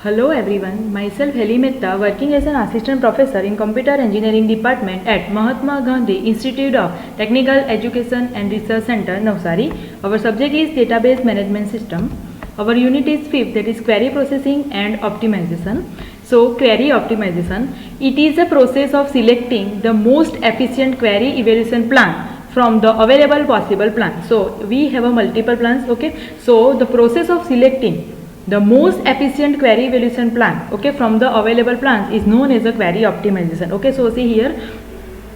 Hello everyone, myself Heli Mehta, working as an assistant professor in computer engineering department at Mahatma Gandhi Institute of Technical Education and Research Center, Navsari. Our subject is database management system. Our unit is fifth, that is query processing and optimization. So query optimization, it is a process of selecting the most efficient query evaluation plan from the available possible plan. So we have a multiple plans, okay. So the process of selecting the most efficient query evaluation plan, okay, from the available plans is known as a query optimization. Okay, so see here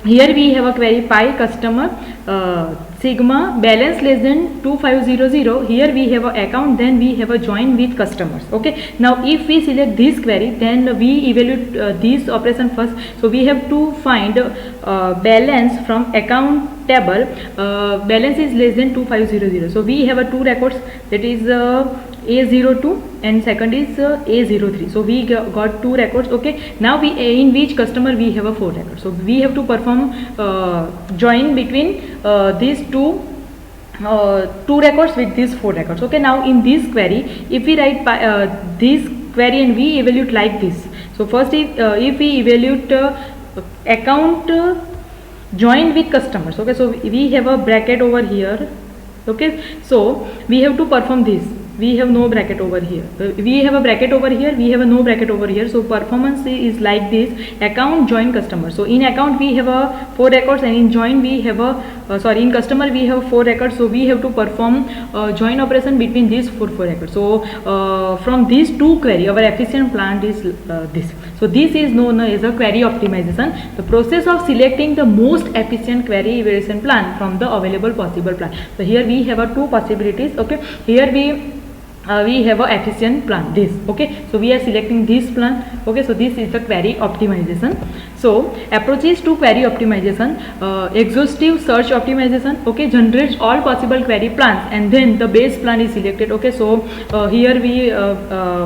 we have a query pi customer sigma balance less than 2500. Here we have a account, then we have a join with customers. Okay, now if we select this query, then we evaluate this operation first. So we have to find balance from account table. Balance is less than 2500. So we have a two records, that is A02 and second is A03. So we got two records. Okay, now we in which customer we have a four records. So we have to perform join between these two records with these four records. Okay, now in this query, if we write this query and we evaluate like this. So first if we evaluate account join with customers. Okay, so we have a bracket over here. Okay, so we have to perform this. We have no bracket over here. We have a bracket over here. We have a no bracket over here. So performance is like this: account join customer. So in account we have a four records, and in join we have a in customer we have four records. So we have to perform join operation between these four records. So from these two query, our efficient plan is this. So this is known as a query optimization, the process of selecting the most efficient query evaluation plan from the available possible plan. So here we have a two possibilities. Okay, here we have a efficient plan, this. Okay, so we are selecting this plan. Okay, so this is the query optimization. So approaches to query optimization: exhaustive search optimization, okay, generates all possible query plans and then the base plan is selected. Okay, so here we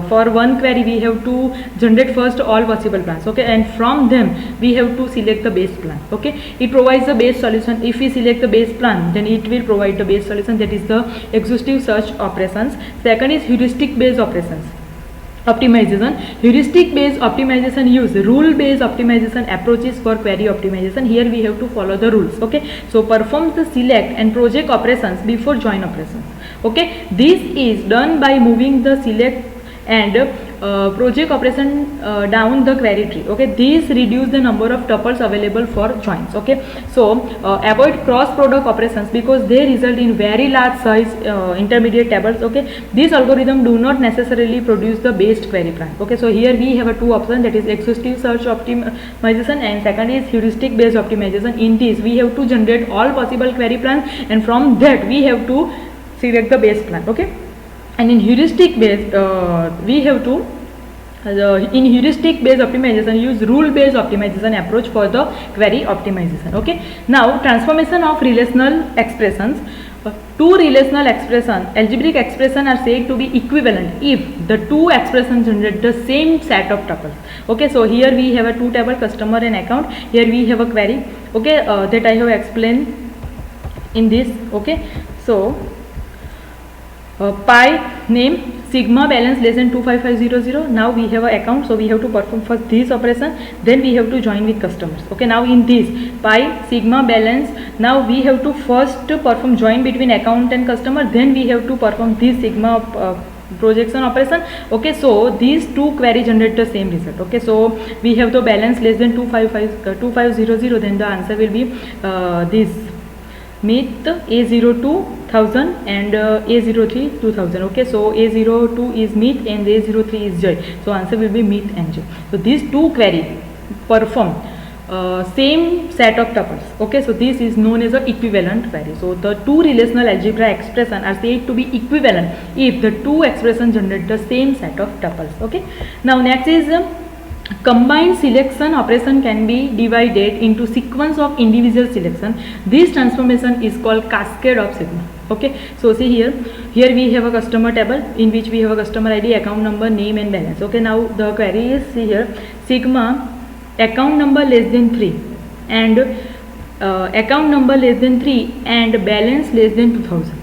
for one query we have to generate first all possible plans. Okay, and from them we have to select the base plan. Okay, it provides the base solution. If we select the base plan, then it will provide the base solution, that is the exhaustive search operations. Second is heuristic based operations optimization. Heuristic based optimization use rule based optimization approaches for query optimization. Here we have to follow the rules. Okay, so performs the select and project operations before join operations. Okay, this is done by moving the select and project operation down the query tree. Okay, these reduce the number of tuples available for joins. Okay, so avoid cross product operations because they result in very large size intermediate tables. Okay, these algorithm do not necessarily produce the best query plan. Okay, so here we have a two options, that is exhaustive search optimization and second is heuristic based optimization. In this we have to generate all possible query plans and from that we have to select the base plan. Okay, and in heuristic based we have to in heuristic based optimization use rule based optimization approach for the query optimization. Okay, now transformation of relational expressions. Two relational expression, algebraic expression, are said to be equivalent if the two expressions generate the same set of tuples. Okay, so here we have a two table, customer and account. Here we have a query. Okay, that I have explained in this. Okay, so pi name sigma balance less than 25500. Now we have an account, so we have to perform first this operation, then we have to join with customers. Okay, now in this pi sigma balance, now we have to first perform join between account and customer, then we have to perform this sigma projection operation. Okay, so these two query generate the same result. Okay, so we have the balance less than 2500, then the answer will be this meet A02 1000 and A03 2000. Okay, so A02 is meet and A03 is joy, so answer will be meet and joy. So these two query perform same set of tuples. Okay, so this is known as a equivalent query. So the two relational algebra expression are said to be equivalent if the two expressions generate the same set of tuples. Okay, now next is combined selection operation can be divided into sequence of individual selection. This transformation is called cascade of sigma. Okay, so see here we have a customer table in which we have a customer ID, account number, name and balance. Okay, now the query is, see here, sigma account number less than 3 and account number less than 3 and balance less than 2000.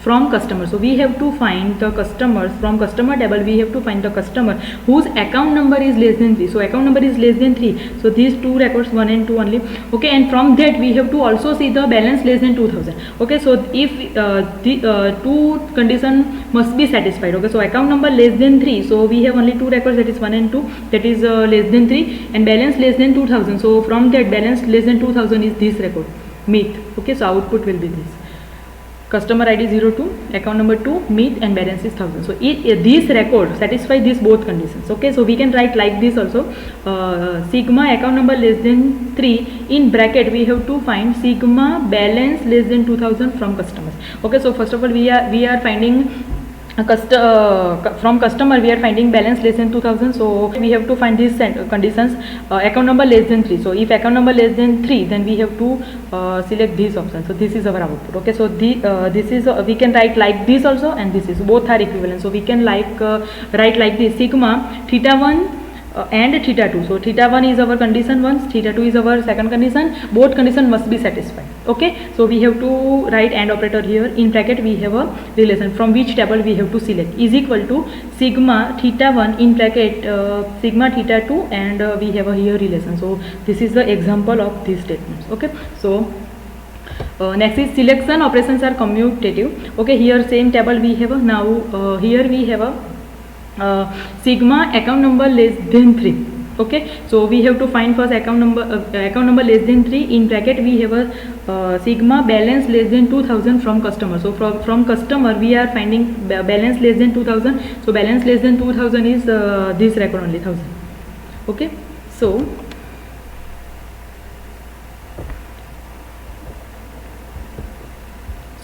from customer. So we have to find the customers from customer table. We have to find the customer whose account number is less than 3. So account number is less than 3. So these two records 1 and 2 only. Okay, and from that we have to also see the balance less than 2000. Okay, so if the two condition must be satisfied. Okay, so account number less than 3. So we have only two records, that is 1 and 2, that is less than 3, and balance less than 2000. So from that balance less than 2000 is this record meet. Okay, so output will be this. Customer ID 02, account number 2, meet, and balance is 1000. So these records satisfy these both conditions. Okay, so we can write like this also. Sigma account number less than 3, in bracket we have to find sigma balance less than 2000 from customers. Okay, so first of all we are finding from customer we are finding balance less than 2000. So we have to find these conditions. Account number less than 3. So if account number less than 3, then we have to select this option. So this is our output. Okay, so this is we can write like this also, and this is both are equivalent. So we can write like this: sigma theta 1 and theta 2. So theta 1 is our condition 1, theta 2 is our second condition. Both condition must be satisfied. Okay, so we have to write AND operator here. In bracket we have a relation from which table we have to select, is equal to sigma theta 1 in bracket sigma theta 2, and we have a here relation. So this is the example of these statements. Okay, so next is selection operations are commutative. Okay, here same table we have now. Here we have a sigma account number less than 3. Okay, so we have to find first account number less than 3. In bracket we have a sigma balance less than 2000 from customer. So from customer we are finding balance less than 2000. So balance less than 2000 is this record only 1000. Okay, so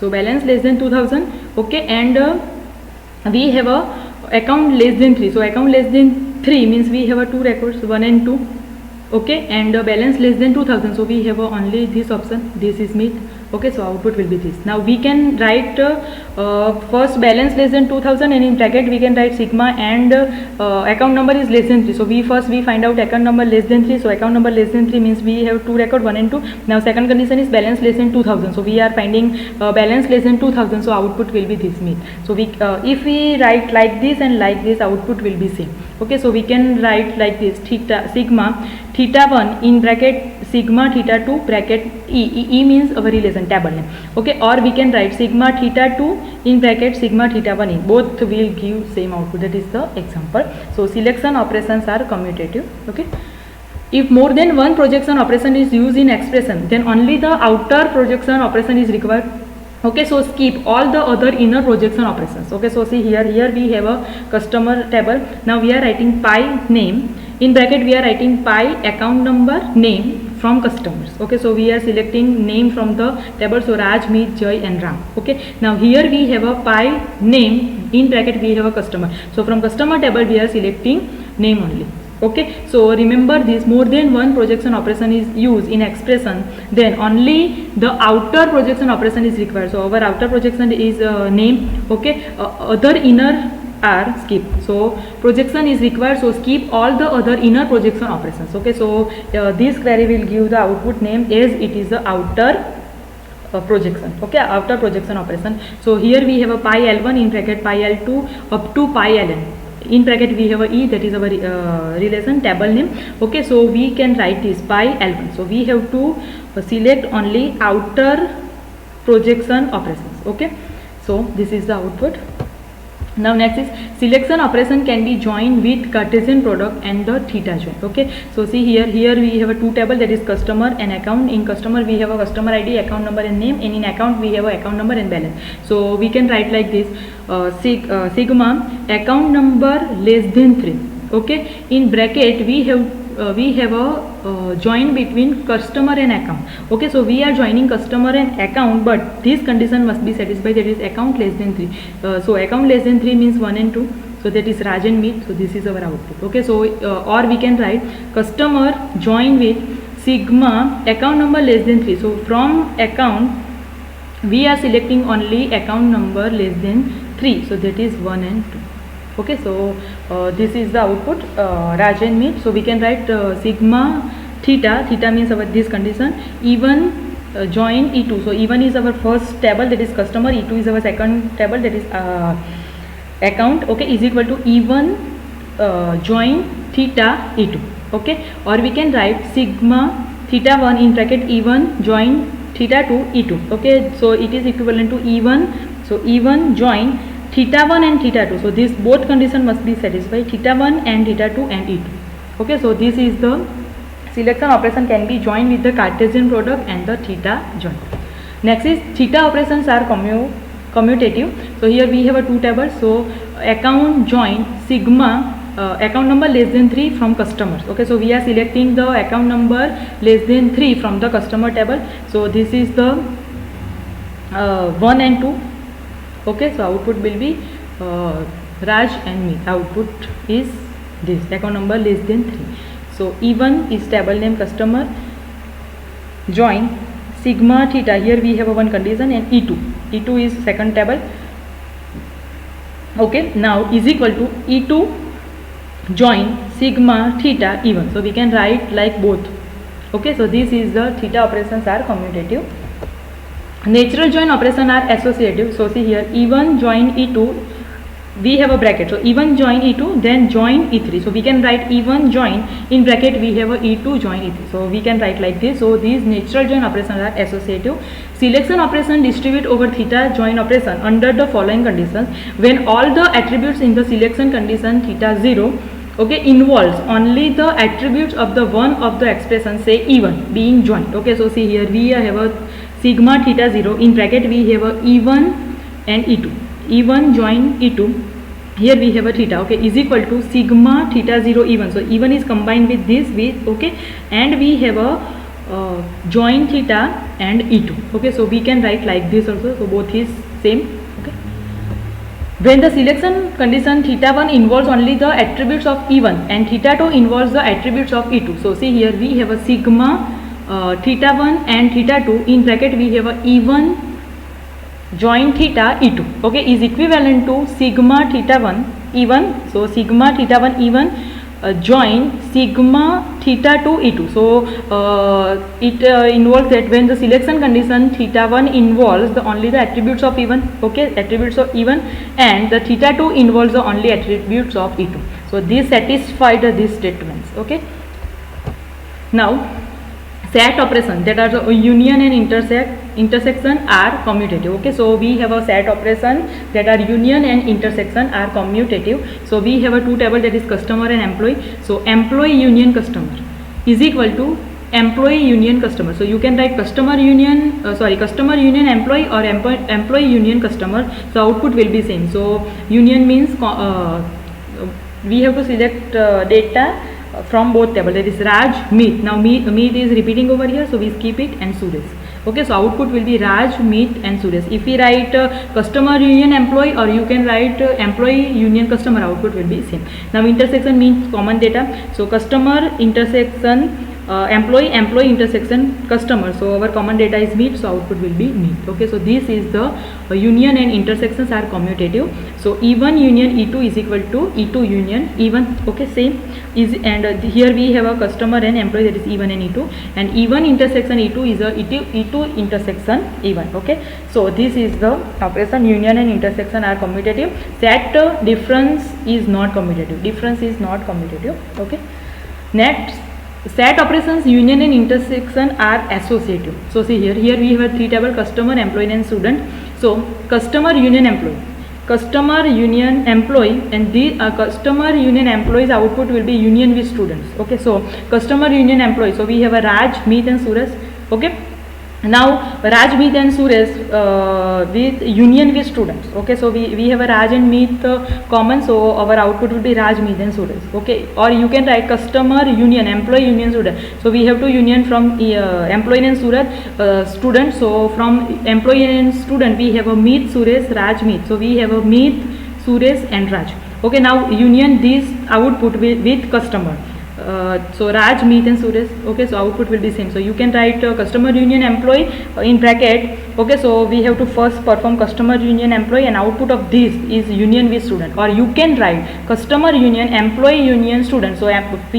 balance less than 2000. Okay, and we have a account less than 3. So account less than 3 means we have a two records 1 and 2. Okay, and balance less than 2000. So we have only this option. This is meet. Okay, so output will be this. Now we can write first balance less than 2000, and in bracket we can write sigma and account number is less than 3. So we find out account number less than 3. So account number less than 3 means we have two record 1 and 2. Now second condition is balance less than 2000. So we are finding balance less than 2000. So output will be this meet. So we if we write like this and like this, output will be same. Okay, so we can write like this: sigma theta 1 in bracket sigma theta 2 bracket e means our relation table name. Okay, or we can write sigma theta 2 in bracket sigma theta 1 e. Both will give same output. That is the example. So selection operations are commutative. Okay, if more than one projection operation is used in expression, then only the outer projection operation is required. Okay, so skip all the other inner projection operations. Okay, so see here we have a customer table. Now we are writing pi name. In bracket we are writing pi account number name from customers. Okay, so we are selecting name from the table. So Raj, Meet, Jay and Ram. Okay, now here we have a pi name. In bracket we have a customer. So from customer table we are selecting name only. Okay, so remember this: more than one projection operation is used in expression, then only the outer projection operation is required. So our outer projection is name. Okay, other inner are skip. So projection is required, so skip all the other inner projection operations. Okay, so this query will give the output name as it is the outer projection. Okay, outer projection operation. So here we have a pi L1 in bracket pi L2 up to pi Ln. In bracket we have a e, that is our relation table name. Okay, so we can write this pi L1. So we have to select only outer projection operations. Okay, so this is the output. Now next is selection operation can be joined with Cartesian product and the theta join. Okay, so see here we have a two table, that is customer and account. In customer we have a customer ID, account number and name, and in account we have a account number and balance. So we can write like this: sigma account number less than 3. Okay, in bracket we have a join between customer and account. Okay, so we are joining customer and account, but this condition must be satisfied, that is account less than 3. So account less than 3 means 1 and 2. So that is Raj and Meet. So this is our output. Okay, so or we can write customer join with sigma account number less than 3. So from account we are selecting only account number less than 3. So that is 1 and 2. Okay, so this is the output Raj and Meet. So we can write sigma theta means our this condition, even join E2. So E1 is our first table, that is customer. E2 is our second table, that is account. Okay, is equal to E1 join theta E2. Okay, or we can write sigma theta 1 in bracket E1 join theta 2 E2. Okay, so it is equivalent to E1. So E1 join theta 1 and theta 2. So this both condition must be satisfied, theta 1 and theta 2 and E2. Okay, so this is the selection operation can be joined with the Cartesian product and the theta join. Next is theta operations are commutative. So here we have a two tables. So account join sigma account number less than 3 from customers. Okay, so we are selecting the account number less than 3 from the customer table. So this is the 1 and 2. Okay, so output will be Raj and me. Output is this account number less than 3. So E1 is table name customer join sigma theta. Here we have a one condition, and E2 is second table. Okay, now is equal to E2 join sigma theta E1. So we can write like both. Okay, so this is the theta operations are commutative. Natural join operation are associative. So see here E1 join E2, we have a bracket. So E1 join E2, then join E3. So we can write E1 join in bracket, we have a E2 join E3. So we can write like this. So these natural join operations are associative. Selection operation distribute over theta join operation under the following conditions: when all the attributes in the selection condition theta 0, okay, involves only the attributes of the one of the expression, say E1 being joined. Okay, so see here we have a sigma theta 0 in bracket, we have a E1 and E2. E1 join E2, here we have a theta, okay, is equal to sigma theta 0 E1. So E1 is combined with this, okay, and we have a join theta and E2. Okay, so we can write like this also. So both is same. Okay, when the selection condition theta 1 involves only the attributes of E1 and theta 2 involves the attributes of E2. So see here we have a sigma theta 1 and theta 2 in bracket, we have a E1 join theta E2, okay, is equivalent to sigma theta 1 E1. So sigma theta 1 E1 join sigma theta 2 E2. So it involves that when the selection condition theta 1 involves the only the attributes of E1, okay, attributes of E1, and the theta 2 involves the only attributes of E2. So this satisfied these statements. Okay, now SAT operation, that are the union and intersection are commutative. Okay, so we have a SAT operation that are union and intersection are commutative. So we have a two table, that is customer and employee. So employee union customer is equal to employee union customer. So you can write customer union employee or employee union customer. So output will be same. So union means we have to select data from both table, that is Raj, Meet. Now Meet is repeating over here, so we skip it, and Suresh. Okay, so output will be Raj, Meet and Suresh. If we write customer union employee, or you can write employee union customer, output will be same. Now intersection means common data. So customer intersection employee intersection customer. So our common data is Meet, so output will be Meet. Okay, so this is the union and intersections are commutative. So E1 union E2 is equal to E2 union E1. Okay, same is, and here we have a customer and employee, that is E1 and E2, and E1 intersection E2 is a E2 intersection E1. Okay, so this is the operation union and intersection are commutative. SAT difference is not commutative. Okay, next SAT operations union and intersection are associative. So see here we have a three table: customer, employee and student. So customer union employee, and the customer union employees output will be union with students. Okay, so customer union employee, so we have a Raj, Meet and Suresh. Okay, now Raj, Meet and Suresh with union with students. Okay, so we have a Raj and Meet common, so our output will be Raj, Meet and Suresh. Okay, or you can write customer union employee union student. So we have to union from employee and student. So from employee and student we have a Meet, Suresh, Raj, Meet. So we have a Meet, Suresh and Raj. Okay, now union this output with customer. So Raj, Meet and Suresh. Okay, so output will be same. So you can write customer union employee in bracket. Okay, so we have to first perform customer union employee, and output of this is union with student, or you can write customer union employee union student. So we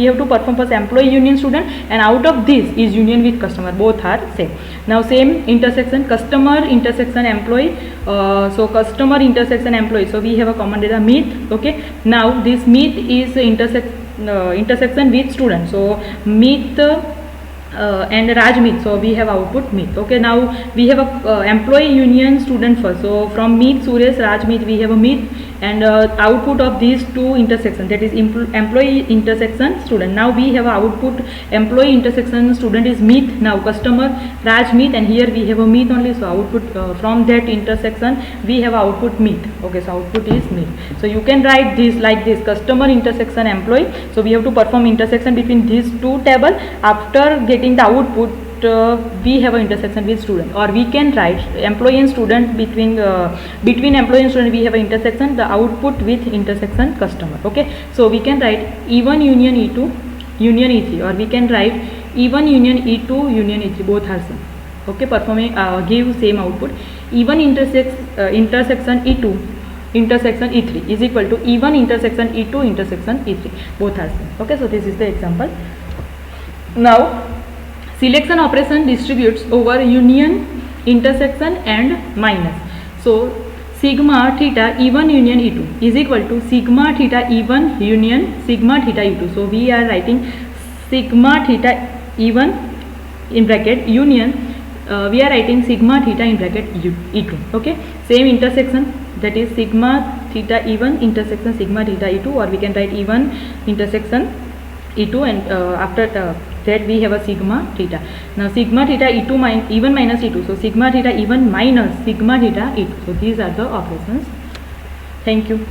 have to perform first employee union student, and out of this is union with customer. Both are same. Now same intersection, customer intersection employee. So customer intersection employee, so we have a common data meet. Okay, now this meet is intersection with student, so meet and Raj meet, so we have output meet. Okay, now we have a employee union student first. So from meet Suresh, Raj meet, we have a meet, and output of these two intersection, that is employee intersection student. Now we have a output employee intersection student is meet. Now customer Raj meet, and here we have a meet only, so output from that intersection we have output meet. Okay, so output is meet. So you can write this like this, customer intersection employee. So we have to perform intersection between these two table. After getting the output, we have an intersection with student, or we can write employee and student. Between employee and student we have an intersection, the output with intersection customer. Okay, so we can write E1 union E2 union E3, or we can write E1 union E2 union E3, both are same. Okay, performing give same output. E1 intersection E2 intersection E3 is equal to E1 intersection E2 intersection E3, both are same. Okay, so this is the example. Now selection operation distributes over union, intersection and minus. So sigma theta E1 union E2 is equal to sigma theta E1 union sigma theta E2. So we are writing sigma theta E1 in bracket union, we are writing sigma theta in bracket E2. Okay, same intersection, that is sigma theta E1 intersection sigma theta E2, or we can write E1 intersection E2, and after that we have a sigma theta. Now sigma theta E2 E1 minus E2, so sigma theta E1 minus sigma theta E2. So these are the operations. Thank you.